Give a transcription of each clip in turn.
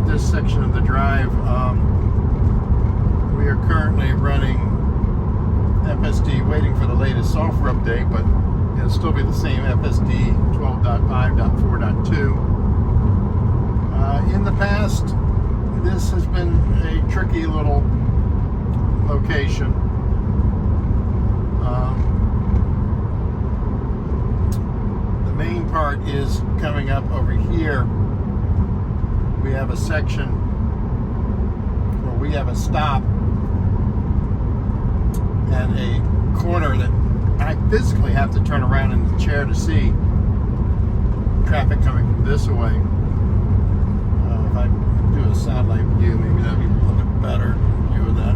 this section of the drive. We are currently running FSD, waiting for the latest software update, but it'll still be the same FSD 12.5.4.2. In the past, this has been a tricky little location. The main part is coming up over here. We have a section where we have a stop and a corner that I physically have to turn around in the chair to see traffic coming from this way. If I do a satellite view, maybe that'd be a little bit better view of that,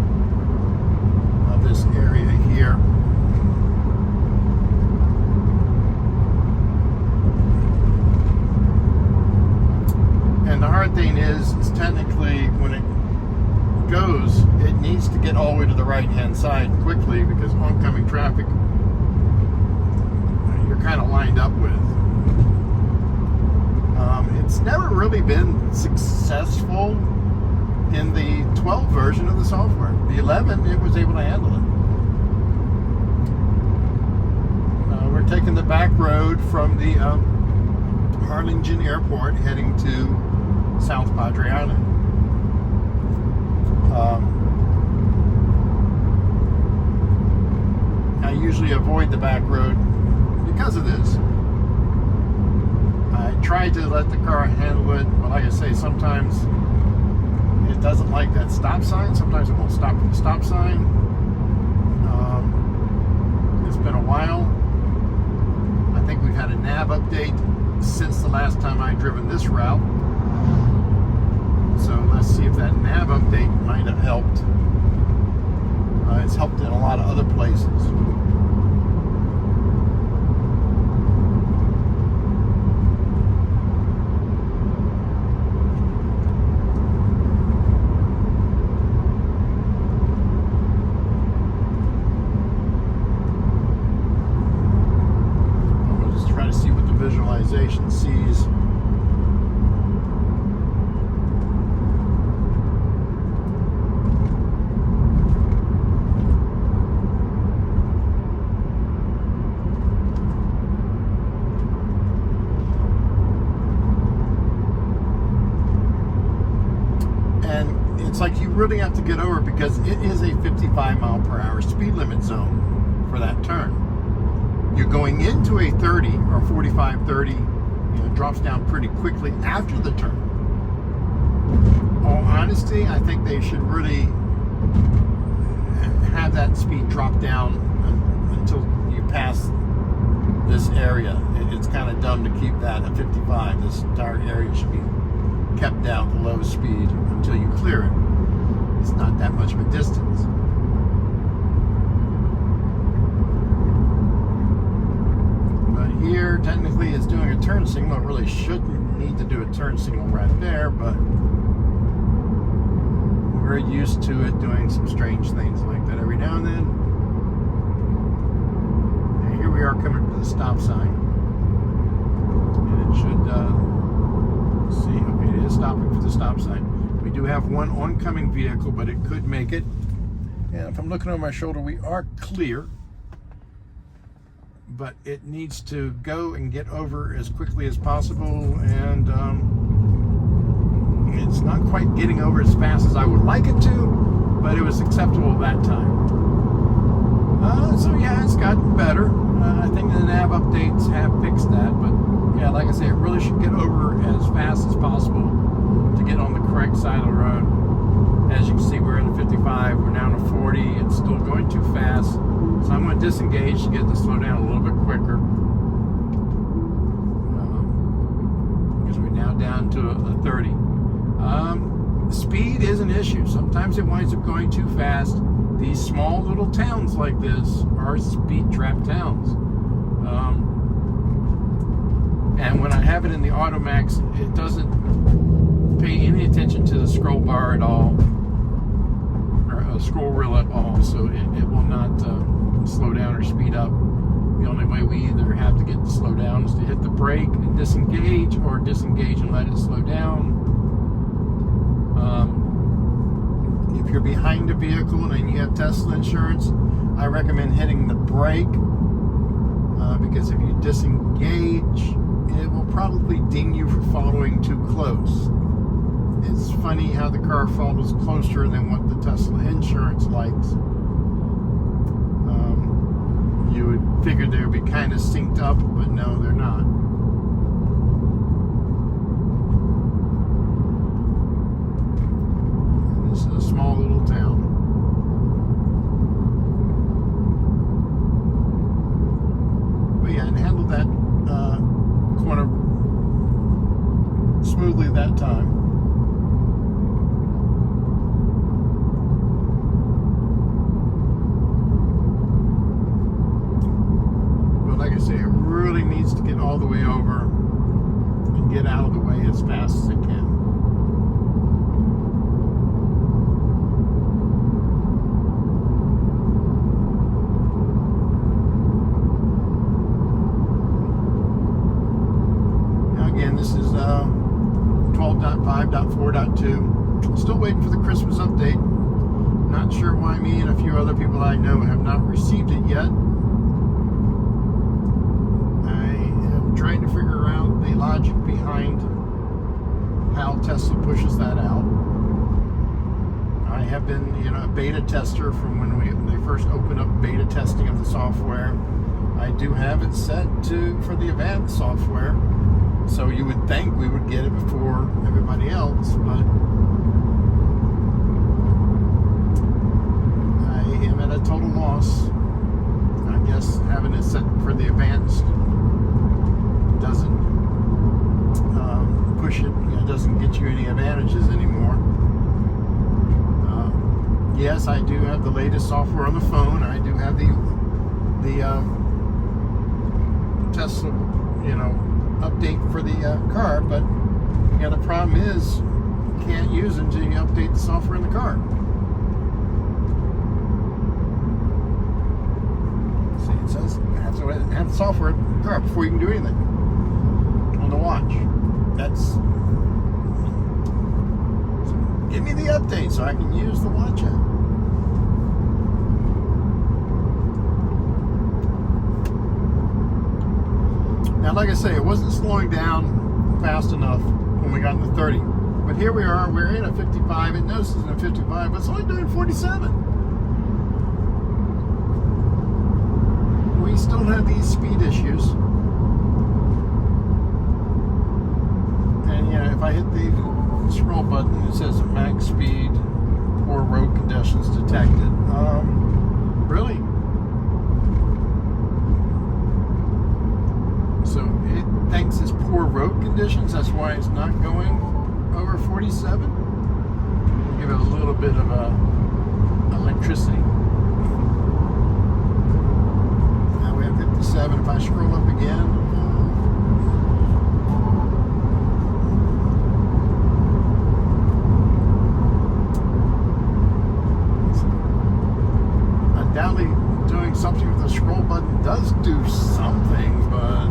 of this area here. And the hard thing is technically when it goes, it needs to get all the way to the right-hand side quickly, because oncoming traffic you're kind of lined up with. It's never really been successful in the 12 version of the software. The 11, it was able to handle it. We're taking the back road from the Harlingen Airport heading to South Padre Island. I usually avoid the back road because of this. I try to let the car handle it, but like I say, sometimes it doesn't like that stop sign. Sometimes it won't stop at the stop sign. It's been a while. I think we've had a nav update since the last time I'd driven this route. So let's see if that nav update might have helped. It's helped in a lot of other places. We'll just try to see what the visualization sees. Like you really have to get over, because it is a 55 mile per hour speed limit zone for that turn. You're going into a 30 or 45, 30, it drops down pretty quickly after the turn. All honesty, I think they should really have that speed drop down until you pass this area. It's kind of dumb to keep that at 55. This entire area should be kept down to low speed until you clear it. It's not that much of a distance. But here, technically, it's doing a turn signal. It really shouldn't need to do a turn signal right there, but we're used to it doing some strange things like that every now and then. And here we are coming to the stop sign. And it should, see, okay, it is stopping for the stop sign. We do have one oncoming vehicle, but it could make it. And if I'm looking over my shoulder, we are clear. But it needs to go and get over as quickly as possible. And it's not quite getting over as fast as I would like it to, but it was acceptable that time. So yeah, it's gotten better. I think the nav updates have fixed that. But yeah, like I say, it really should get over as fast as possible to get on the correct side of the road. As you can see, we're in a 55, we're now in a 40. It's still going too fast, so I'm going to disengage to get the slow down a little bit quicker, because we're now down to a 30. Speed is an issue. Sometimes it winds up going too fast. These small little towns like this are speed trap towns. And when I have it in the Automax, it doesn't pay any attention to the scroll bar at all, or scroll wheel at all, so it will not slow down or speed up. The only way we either have to get to slow down is to hit the brake and disengage, or disengage and let it slow down. If you're behind a vehicle and you have Tesla insurance, I recommend hitting the brake because if you disengage, it will probably ding you for following too close. It's funny how the car follows closer than what the Tesla insurance likes. You would figure they would be kind of synced up, but no, they're not. And this is a small little town. But yeah, and handled that corner smoothly that time. Like I say, it really needs to get all the way over and get out of the way as fast as it can. Now again, this is 12.5.4.2. Still waiting for the Christmas update. Not sure why me and a few other people I know have not received it yet. Trying to figure out the logic behind how Tesla pushes that out. I have been, a beta tester from when they first opened up beta testing of the software. I do have it set for the advanced software, so you would think we would get it before everybody else, but I am at a total loss. I guess having it set for the advanced doesn't push it, doesn't get you any advantages anymore. Yes, I do have the latest software on the phone. I do have the Tesla, update for the car, but the problem is you can't use it until you update the software in the car. See, it says you have to have the software in the car before you can do anything. The watch. So give me the update so I can use the watch app. Now, like I say, it wasn't slowing down fast enough when we got in the 30. But here we are, we're in a 55. It knows it's in a 55, but it's only doing 47. We still have these speed issues. If I hit the scroll button, it says max speed, poor road conditions detected. Really? So it thinks it's poor road conditions, that's why it's not going over 47? We'll give it a little bit of electricity. Now we have 57. If I scroll up again, doing something with the scroll button does do something, but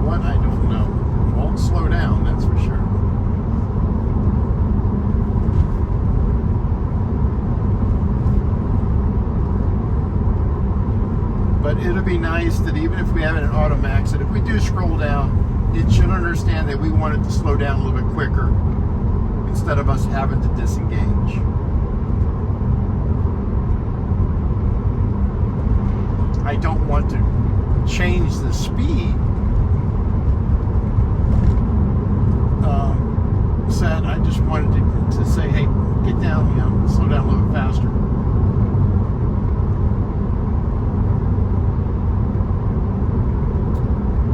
what, I don't know. It won't slow down, that's for sure. But it'll be nice that even if we have it in auto max, that if we do scroll down, it should understand that we want it to slow down a little bit quicker instead of us having to disengage. I don't want to change the speed set. I just wanted to say, hey, get down, slow down a little bit faster.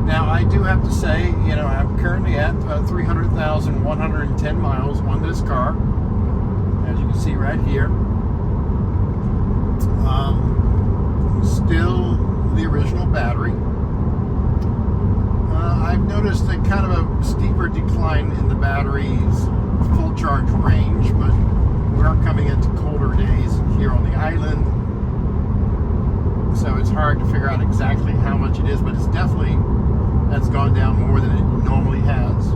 Now, I do have to say, I'm currently at 300,110 miles on this car, as you can see right here. Still the original battery. I've noticed a kind of a steeper decline in the battery's full charge range, but we are coming into colder days here on the island, so it's hard to figure out exactly how much it is, but it's definitely, that's gone down more than it normally has.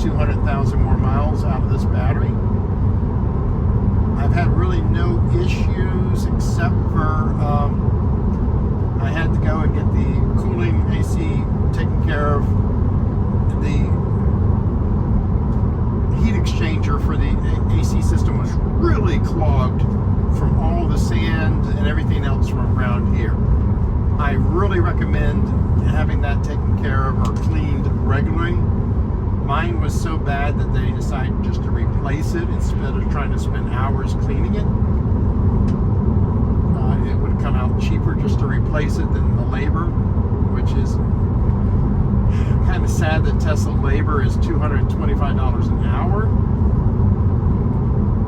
200,000 more miles out of this battery. I've had really no issues except for I had to go and get the cooling AC taken care of. The heat exchanger for the AC system was really clogged from all the sand and everything else from around here. I really recommend having that taken care of or cleaned regularly. Mine was so bad that they decided just to replace it instead of trying to spend hours cleaning it. It would come out cheaper just to replace it than the labor, which is kind of sad that Tesla labor is $225 an hour.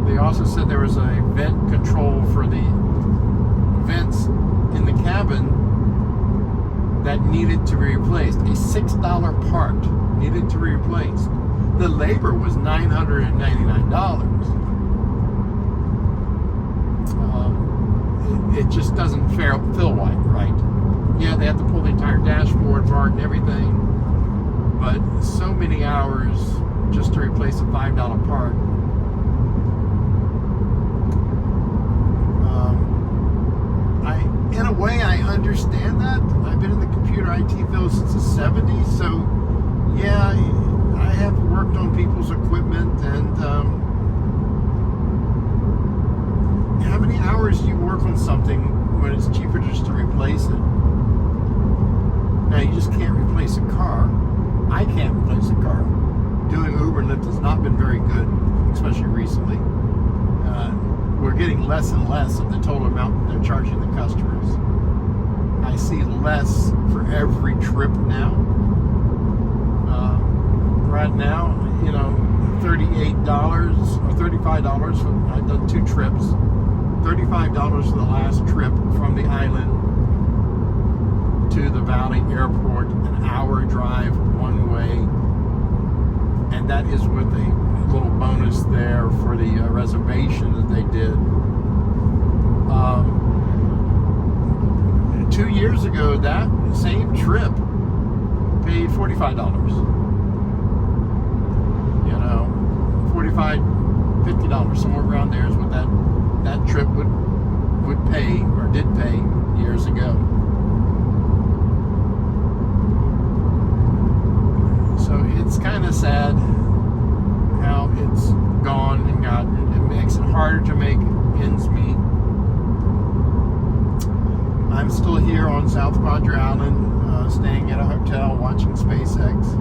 They also said there was a vent control for the vents in the cabin that needed to be replaced. A $6 part needed to be replaced. The labor was $999. It just doesn't feel right. Yeah, they have to pull the entire dashboard apart and everything, but so many hours just to replace a $5 part. In a way, I understand that. I've been in the computer IT field since the 70s, so yeah, I have worked on people's equipment, and how many hours do you work on something when it's cheaper just to replace it? Now, you just can't replace a car. I can't replace a car. Doing Uber and Lyft has not been very good, especially recently. We're getting less and less of the total amount that they're charging the customers. I see less for every trip now. Right now, you know, $38 or $35 for, I've done 2 trips. $35 for the last trip from the island to the Vally airport, an hour drive one way, and that is with a little bonus there for the reservation that they did. 2 years ago, that same trip paid $45. You know, $45, $50, somewhere around there is what that trip would pay, or did pay, years ago. So it's kind of sad how it's gone and gotten. It makes it harder to make ends meet. I'm still here on South Padre Island, staying at a hotel, watching SpaceX,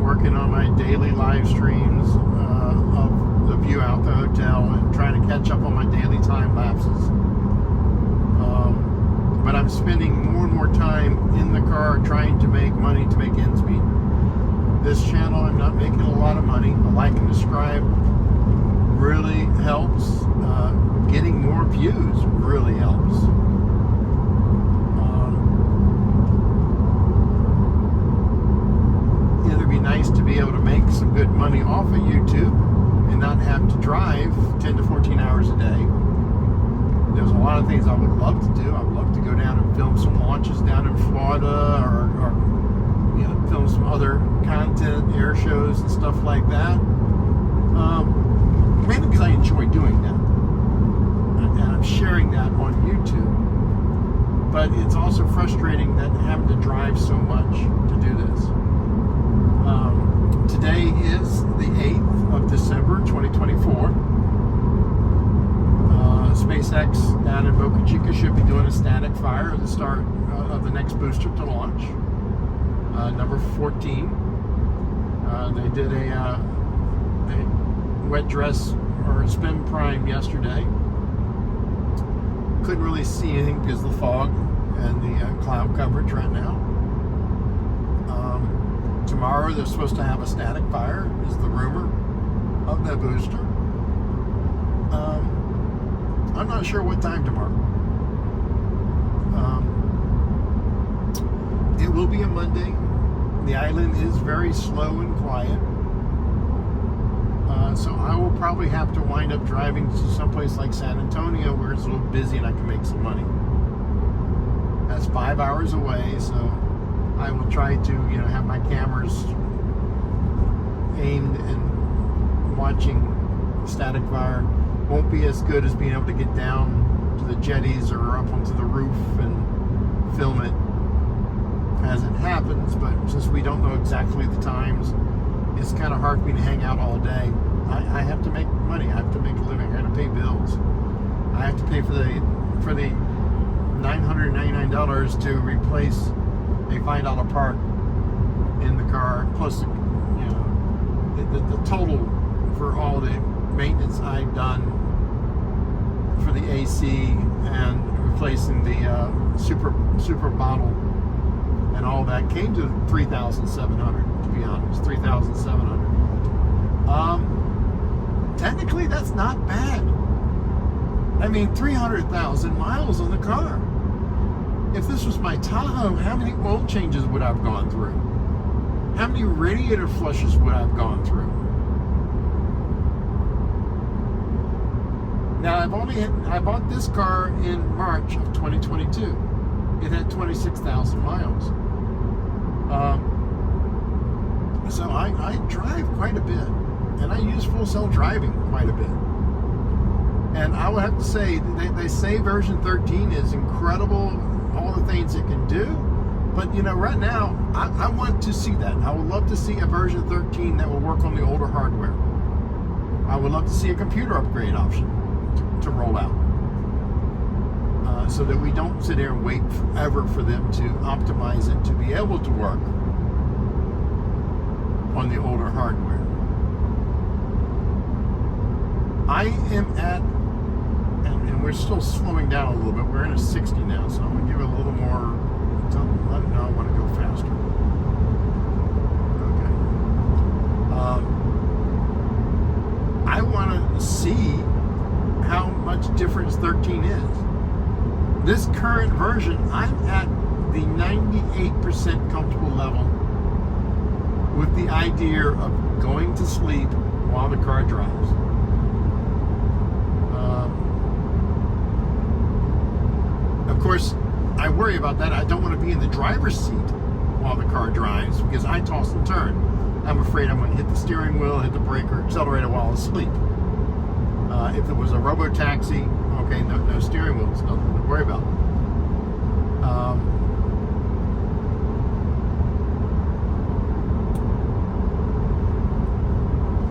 working on my daily live streams of the view out the hotel, and trying to catch up on my daily time lapses. But I'm spending more and more time in the car trying to make money to make ends meet. This channel, I'm not making a lot of money. A like and subscribe really helps. Getting more views really helps. It'd be nice to be able to make some good money off of YouTube and not have to drive 10 to 14 hours a day. There's a lot of things I would love to do. I would love to go down and film some launches down in Florida, or you know, film some other content, air shows and stuff like that. Mainly because I enjoy doing that, and I'm sharing that on YouTube. But it's also frustrating that having to drive so much to do this. Today is the 8th of December, 2024. SpaceX down in Boca Chica should be doing a static fire at the start of the next booster to launch, number 14. They did a wet dress or a spin prime yesterday. Couldn't really see anything because of the fog and the cloud coverage right now. Tomorrow they're supposed to have a static fire, is the rumor of that booster. I'm not sure what time tomorrow. It will be a Monday. The island is very slow and quiet. So I will probably have to wind up driving to someplace like San Antonio where it's a little busy and I can make some money. That's 5 hours away, so I will try to, have my cameras aimed and watching static fire. Won't be as good as being able to get down to the jetties or up onto the roof and film it as it happens, but since we don't know exactly the times, it's kind of hard for me to hang out all day. I have to make money. I have to make a living. I have to pay bills. I have to pay for the $999 to replace a $5 part in the car, plus the total for all the maintenance I've done for the AC and replacing the super bottle and all that came to $3,700. To be honest, $3,700. Technically, that's not bad. I mean, 300,000 miles on the car. If this was my Tahoe, how many oil changes would I have gone through? How many radiator flushes would I have gone through? Now, I bought this car in March of 2022. It had 26,000 miles. So I drive quite a bit, and I use full cell driving quite a bit. And I would have to say, they say version 13 is incredible, all the things it can do. But right now, I want to see that. I would love to see a version 13 that will work on the older hardware. I would love to see a computer upgrade option to roll out, so that we don't sit there and wait forever for them to optimize it to be able to work on the older hardware. I am at, and we're still slowing down a little bit. We're in a 60 now, so I'm going to give it a little more. Let them know I want to go faster. Okay. I want to see how much difference 13 is. This current version, I'm at the 98% comfortable level with the idea of going to sleep while the car drives. Of course, I worry about that. I don't want to be in the driver's seat while the car drives because I toss and turn. I'm afraid I'm going to hit the steering wheel, hit the brake or accelerator while asleep. If it was a robo-taxi, okay, no steering wheels, nothing to worry about.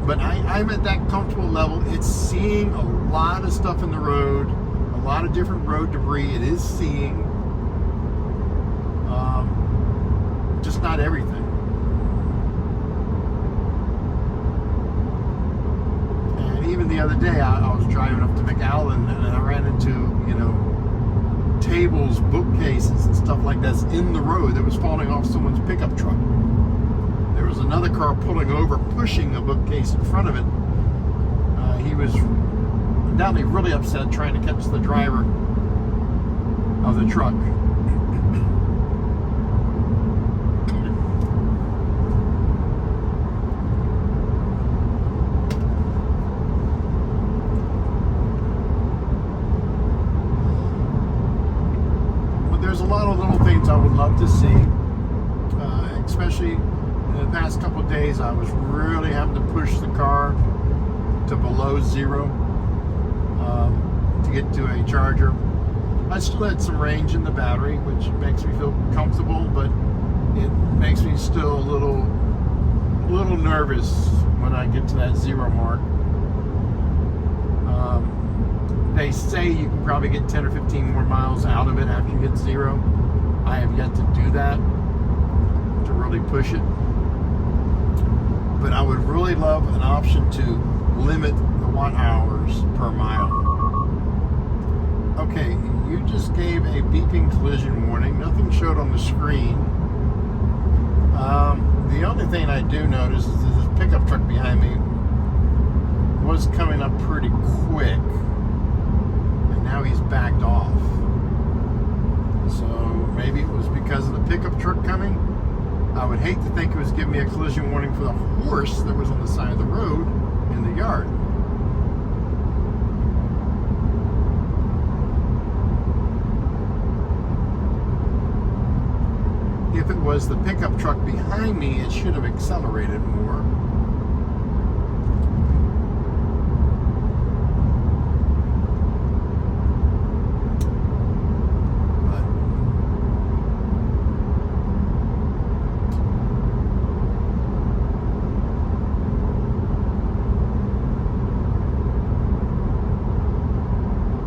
But I'm at that comfortable level. It's seeing a lot of stuff in the road, a lot of different road debris. It is seeing just not everything. And even the other day, I was driving up to McAllen and I ran into, tables, bookcases, and stuff like that's in the road that was falling off someone's pickup truck. There was another car pulling over, pushing a bookcase in front of it. He was undoubtedly really upset, trying to catch the driver of the truck. But there's a lot of little things I would love to see, especially in the past couple of days. I was really having to push the car to below zero to get to a charger. I still had some range in the battery, which makes me feel comfortable, but it makes me still a little nervous when I get to that zero mark. They say you can probably get 10 or 15 more miles out of it after you hit zero. I have yet to do that, to really push it. But I would really love an option to limit the watt hours per mile. Okay, you just gave a beeping collision warning. Nothing showed on the screen. The only thing I do notice is this pickup truck behind me was coming up pretty quick, and now he's backed off. So maybe it was because of the pickup truck coming. I would hate to think it was giving me a collision warning for the horse that was on the side of the road in the yard. if it was the pickup truck behind me, it should have accelerated more.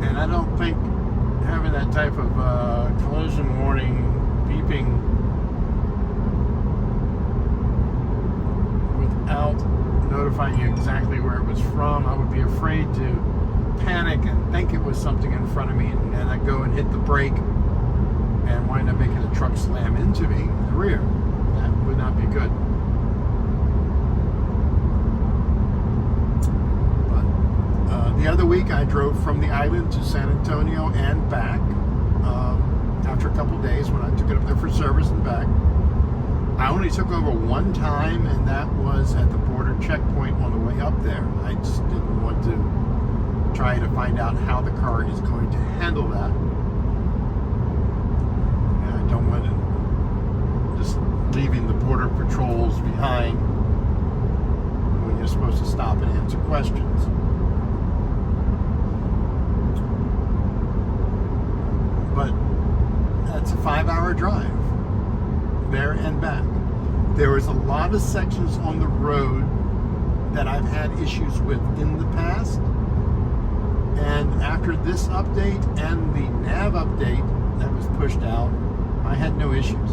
And I don't think having that type of collision warning beeping without notifying you exactly where it was from, I would be afraid to panic and think it was something in front of me, and then I go and hit the brake and wind up making a truck slam into me in the rear. That would not be good. The other week, I drove from the island to San Antonio and back after a couple days when I took it up there for service and back. I only took over one time, and that was at the border checkpoint on the way up there. I just didn't want to try to find out how the car is going to handle that. And I don't want to just leaving the border patrols behind when you're supposed to stop and answer questions. But that's a 5-hour drive there and back. There was a lot of sections on the road that I've had issues with in the past, and after this update and the nav update that was pushed out, I had no issues.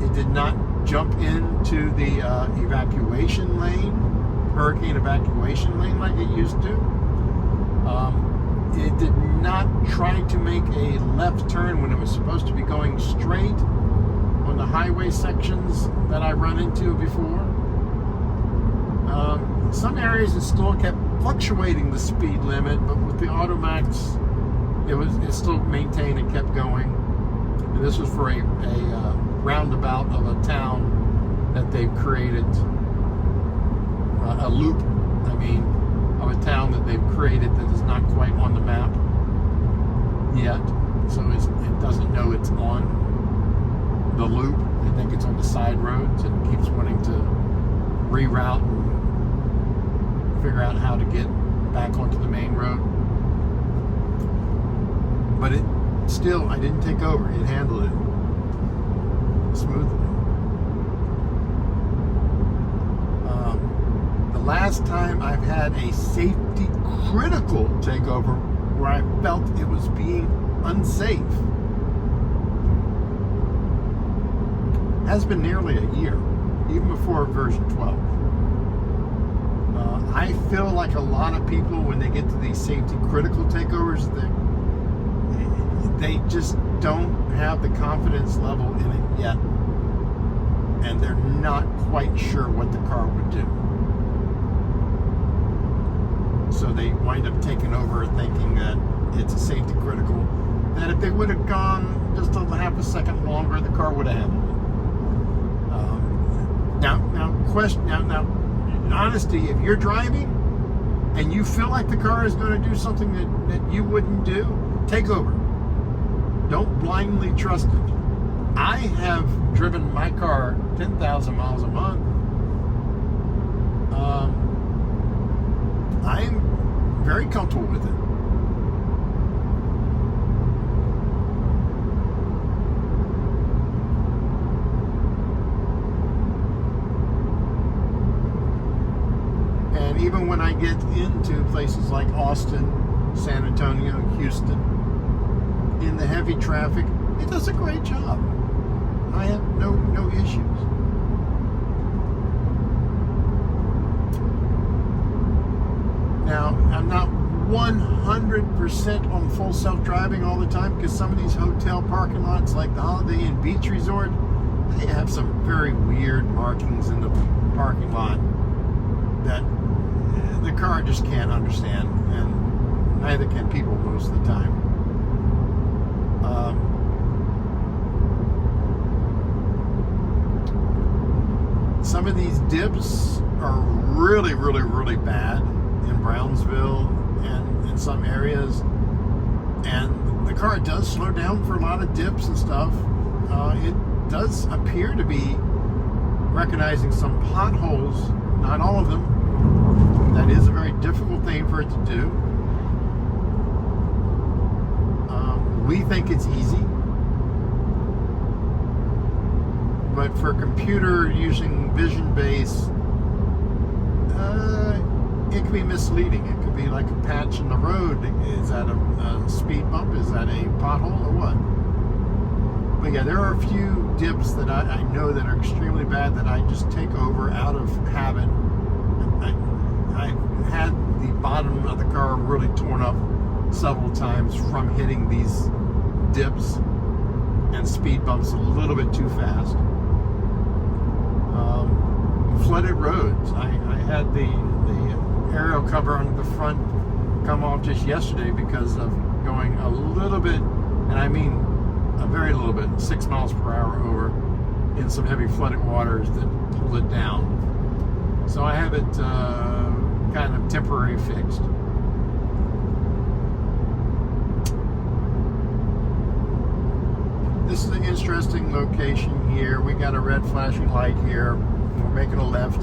It did not jump into the evacuation lane, hurricane evacuation lane like it used to. It did not try to make a left turn when it was supposed to be going straight on the highway sections that I run into before. Some areas it still kept fluctuating the speed limit, but with the Automax, it still maintained and kept going. And this was for a roundabout of a town that they've created, a loop, of a town that they've created that is not quite on the map yet. So it doesn't know it's on the loop. I think it's on the side roads, and it keeps wanting to reroute and figure out how to get back onto the main road. But I didn't take over. It handled it smoothly. The last time I've had a safety critical takeover where I felt it was being unsafe has been nearly a year, even before version 12. I feel like a lot of people, when they get to these safety critical takeovers, they just don't have the confidence level in it yet, and they're not quite sure what the car would do. So they wind up taking over thinking that it's a safety critical, that if they would have gone just a half a second longer, the car would have handled it. Now, honesty, if you're driving and you feel like the car is going to do something that you wouldn't do, take over. Don't blindly trust it. I have driven my car 10,000 miles a month. I'm very comfortable with it. And even when I get into places like Austin, San Antonio, Houston, in the heavy traffic, it does a great job. I have no issues. Now, I'm not 100% on full self-driving all the time, because some of these hotel parking lots, like the Holiday Inn Beach Resort, they have some very weird markings in the parking lot that the car just can't understand, and neither can people most of the time. Some of these dips are really, really, really bad in Brownsville and in some areas, and the car does slow down for a lot of dips and stuff. does appear to be recognizing some potholes, not all of them. That is a very difficult thing for it to do. We think it's easy, but for a computer using vision base, it can be misleading. It could be like a patch in the road. Is that a speed bump? Is that a pothole or what? But yeah, there are a few dips that I know that are extremely bad that I just take over out of habit. I've had the bottom of the car really torn up several times from hitting these dips and speed bumps a little bit too fast. Flooded roads. I had the aerial cover on the front come off just yesterday because of going a little bit, and I mean a very little bit, 6 miles per hour over in some heavy flooded waters that pulled it down. So I have it kind of temporary fixed. This is an interesting location here. We got a red flashing light here. We're making a left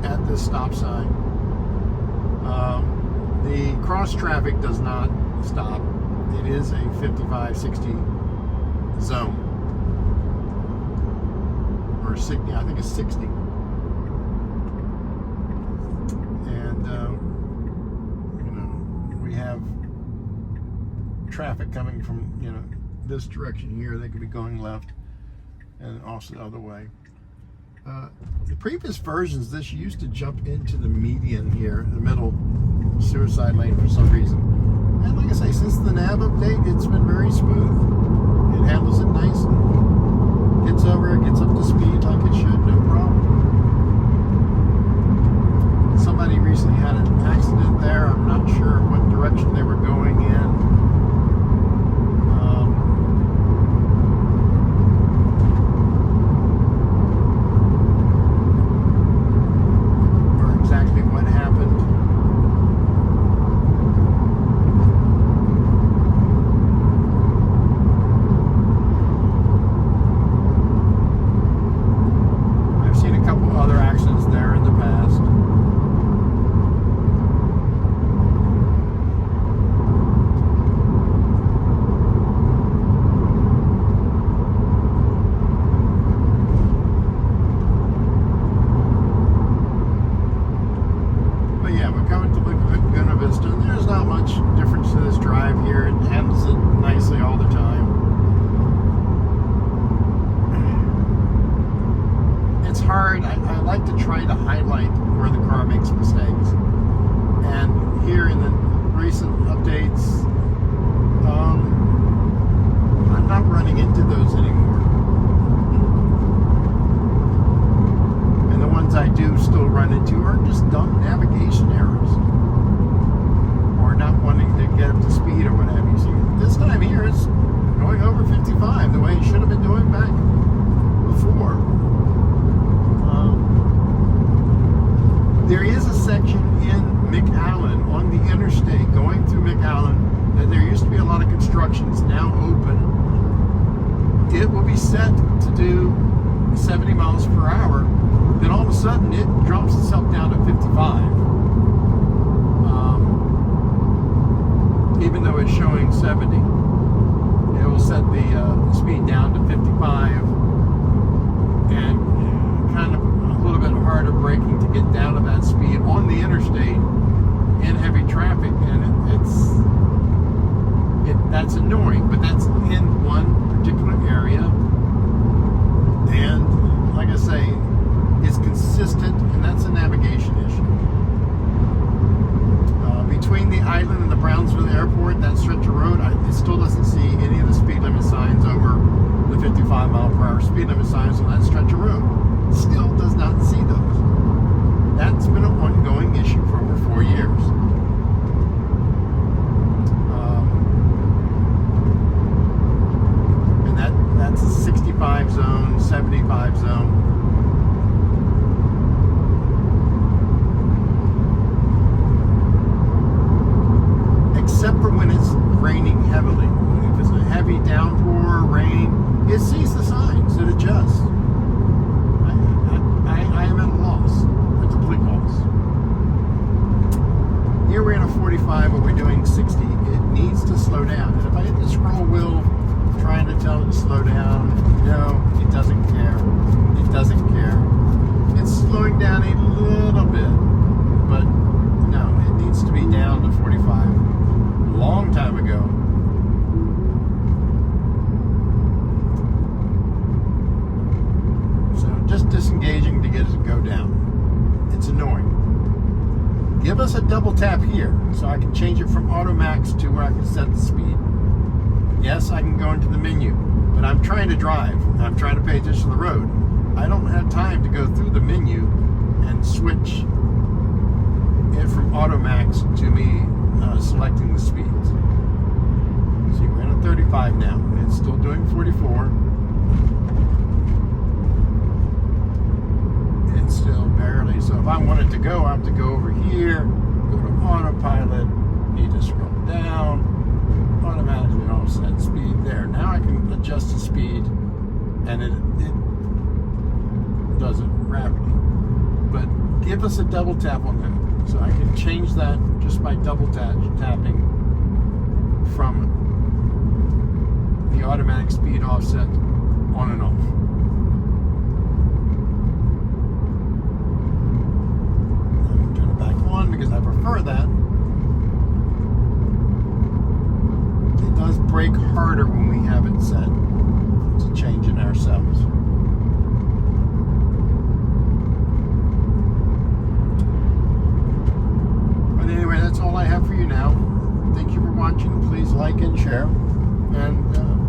at this stop sign. The cross traffic does not stop. It is a 55-60 zone. Or 60, I think it's 60. And, we have traffic coming from, this direction here. They could be going left and also the other way. The previous versions, this used to jump into the median here, the middle suicide lane for some reason. And like I say, since the nav update, it's been very smooth. It handles it nicely. Gets over it, gets up to speed like it should, no problem. Somebody recently had an accident there. I'm not sure what direction they were going in. I like to try to highlight where the car makes mistakes. And here in the recent updates, I'm not running into those anymore. And the ones I do still run into are just dumb navigation errors. Or not wanting to get up to speed or what have you. So this time here it's going over 55 the way it should have been doing back before. There is a section in McAllen on the interstate going through McAllen that there used to be a lot of construction. It's now open. It will be set to do 70 miles per hour. Then all of a sudden it drops itself down to 55. Even though it's showing 70. It will set the speed down to 55 and kind of a little bit harder braking to get down to that speed on the interstate in heavy traffic, and that's annoying, but that's in one particular area, and like I say, it's consistent, and that's a navigation issue. Between the island and the Brownsville airport, that stretch of road, it still doesn't see any of the speed limit signs over the 55 mile per hour speed limit signs on that stretch of road. Still does not see those. That's been an ongoing issue for over 4 years. And that's a 65 zone, 75 zone. Except for when it's raining heavily. If it's a heavy downpour, rain, it sees the signs. double tap here, so I can change it from auto max to where I can set the speed. Yes, I can go into the menu, but I'm trying to drive. I'm trying to pay attention to the road. I don't have time to go through the menu and switch it from auto max to me selecting the speeds. See, we're at 35 now. It's still doing 44. It's still barely. So if I wanted to go, I have to go over here, go to autopilot, need to scroll down, automatically offset speed there. Now I can adjust the speed, and it does it rapidly. But give us a double tap on that. So I can change that just by double tapping from the automatic speed offset on and off. I'm going to turn it back on because I prefer that. It does brake harder when we have it set to change it ourselves. But anyway, that's all I have for you now. Thank you for watching. Please like and share. And